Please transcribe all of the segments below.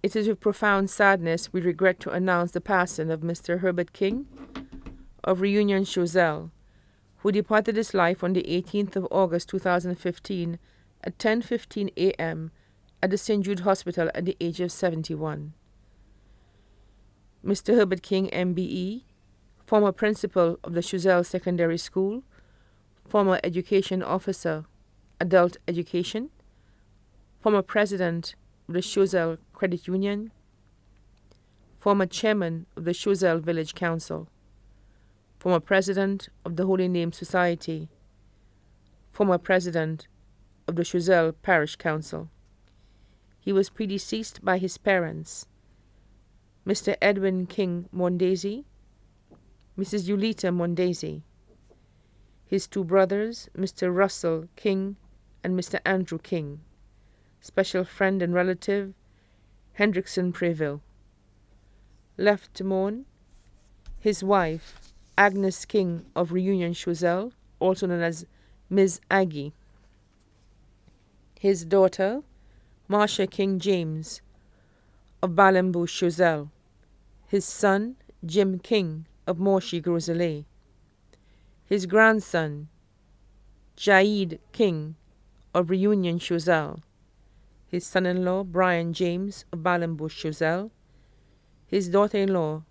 It is with profound sadness we regret to announce the passing of Mr. Hubert King of Reunion Choiseul, who departed this life on the 18th of August 2015 at 10:15 a.m. at the St. Jude Hospital at the age of 71. Mr. Hubert King, MBE, former principal of the Choiseul Secondary School, former education officer, adult education, former president of the Choiseul Credit Union, former chairman of the Choiseul Village Council, former president of the Holy Name Society, former president of the Choiseul Parish Council. He was predeceased by his parents, Mr. Edwin King Mondesi, Mrs. Yulita Mondesi, his two brothers, Mr. Russell King and Mr. Andrew King, special friend and relative, Hendrickson Preville. Left to mourn, his wife, Agnes King of Reunion Choiseul, also known as Ms. Aggie, his daughter, Marcia King James of Balambu Choiseul, his son, Jim King of Morshi Groselet, his grandson, Jaid King of Reunion Choiseul, his son-in-law, Brian James of Balambu Choiseul, his daughter-in-law,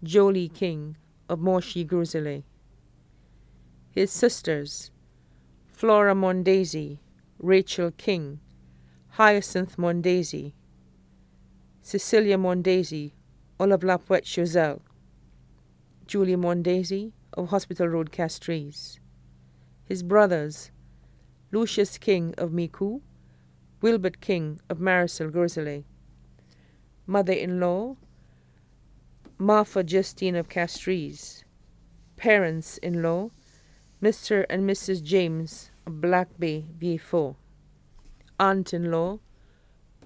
Jolie King of Morshi Groselet, his sisters, Flora Mondesi, Rachel King, Hyacinth Mondesi, Cecilia Mondesi, all of La Pointe Choiseul, Julie Mondesi of Hospital Road, Castries, his brothers, Lucius King of Micoud, Wilbert King of Marisol Groselet, mother-in-law, Martha Justine of Castries, parents-in-law, Mr. and Mrs. James of Black Bay, Vieux-Fort, aunt-in-law,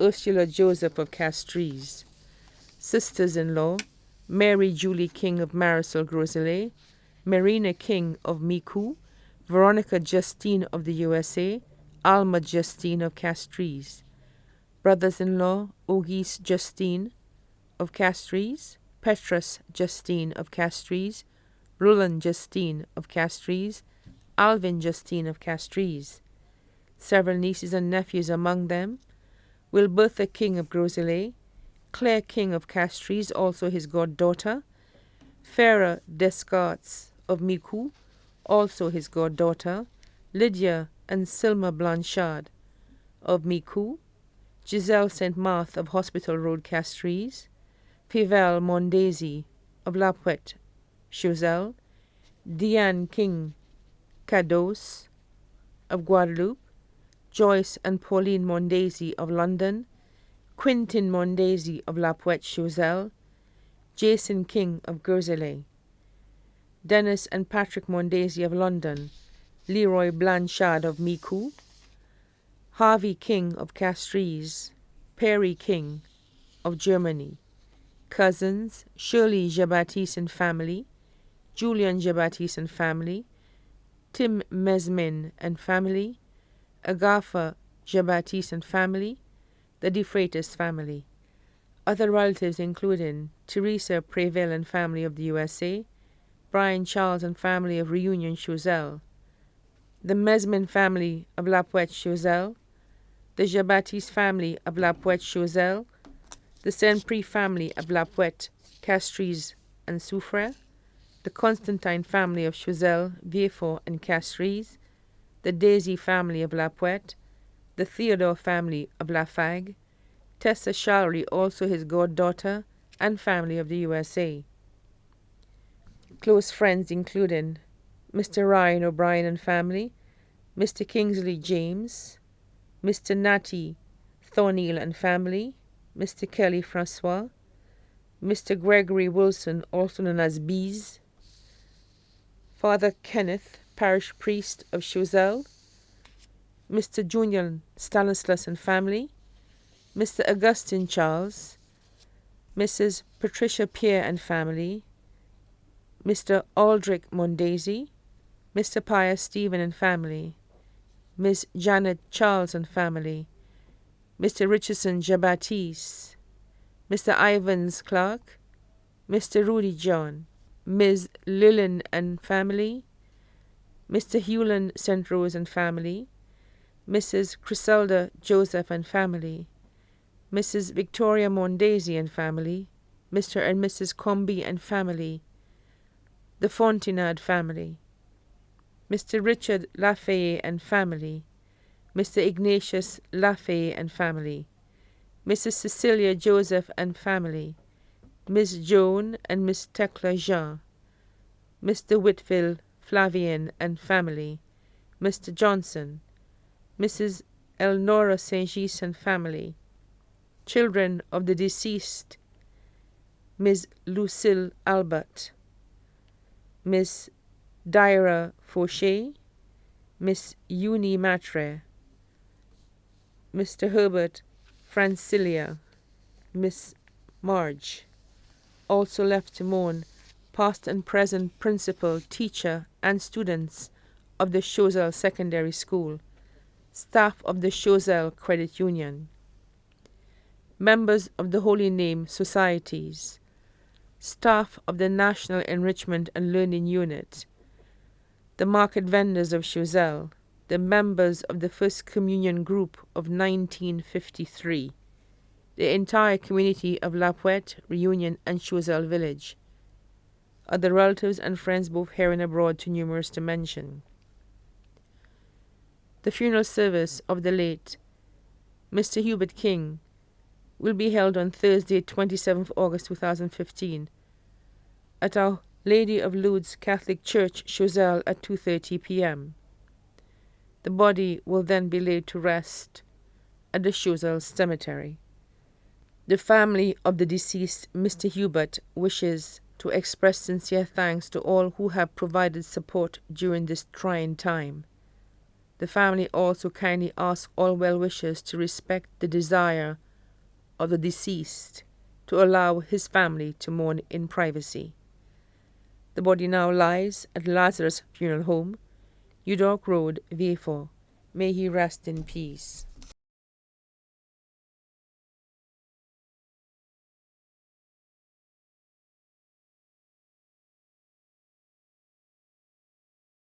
Ursula Joseph of Castries, sisters-in-law, Mary Julie King of Marisol Groselet, Marina King of Micoud, Veronica Justine of the USA, Alma Justine of Castries, brothers-in-law, Auguste Justine of Castries, Petrus Justine of Castries, Roland Justine of Castries, Alvin Justine of Castries, several nieces and nephews among them, Wilbertha King of Groselet, Claire King of Castries, also his goddaughter, Farah Descartes of Micoud, also his goddaughter, Lydia and Silma Blanchard of Micoud, Giselle St. Marthe of Hospital Road, Castries, Fivelle Mondesi of La Pointe Choiseul, Diane King Cados of Guadeloupe, Joyce and Pauline Mondesi of London, Quentin Mondesi of La Pointe Choiseul, Jason King of Groselet, Dennis and Patrick Mondesi of London, Leroy Blanchard of Micoud, Harvey King of Castries, Perry King of Germany, cousins, Shirley Jean-Baptiste and family, Julian Jean-Baptiste and family, Tim Mesmin and family, Agatha Jean-Baptiste and family, the De Freitas family. Other relatives including Teresa Preville and family of the USA, Brian Charles and family of Reunion Choiseul, the Mesmin family of La Pointe Choiseul, the Jean-Baptiste family of La Pointe Choiseul, the Saint-Prix family of La Pointe, Castries and Soufrière, the Constantine family of Choiseul, Vieux-Fort and Castries, the Daisy family of La Pointe, the Theodore family of La Fague, Tessa Shallery, also his goddaughter, and family of the USA. Close friends including Mr. Ryan O'Brien and family, Mr. Kingsley James, Mr. Natty Thornhill and family, Mr. Kelly Francois, Mr. Gregory Wilson, also known as Bees, Father Kenneth, parish priest of Choiseul, Mr. Junior Stanislas and family, Mr. Augustine Charles, Mrs. Patricia Pierre and family, Mr. Aldrich Mondesi, Mr. Pius Stephen and family, Miss Janet Charles and family, Mr. Richardson Jean-Baptiste, Mr. Ivans Clark, Mr. Rudy John, Ms. Lillian and family, Mr. Hewlin St. Rose and family, Mrs. Criselda Joseph and family, Mrs. Victoria Mondaisy and family, Mr. and Mrs. Comby and family, the Fontenade family, Mr. Richard Lafayette and family, Mr. Ignatius Lafayette and family, Mrs. Cecilia Joseph and family, Miss Joan and Miss Tekla Jean, Mr. Whitfield Flavian and family, Mr. Johnson, Mrs. Elnora St. Gis and family, children of the deceased, Miss Lucille Albert, Miss Dyra Fauché, Miss Euni Matre, Mr. Herbert Francilia, Miss Marge. Also left to mourn past and present principal, teacher, and students of the Choiseul Secondary School, staff of the Choiseul Credit Union, members of the Holy Name Societies, staff of the National Enrichment and Learning Unit, the market vendors of Choiseul, the members of the First Communion Group of 1953, the entire community of La Pointe, Reunion, and Choiseul Village, other relatives and friends both here and abroad too numerous to mention. The funeral service of the late Mr. Hubert King will be held on Thursday, 27th August 2015, at Our Lady of Lourdes Catholic Church, Choiseul, at 2:30 p.m. The body will then be laid to rest at the Choiseul Cemetery. The family of the deceased Mr. Hubert wishes to express sincere thanks to all who have provided support during this trying time. The family also kindly asks all well-wishers to respect the desire of the deceased to allow his family to mourn in privacy. The body now lies at Lazarus Funeral Home, Udork Road, Vieux. May he rest in peace.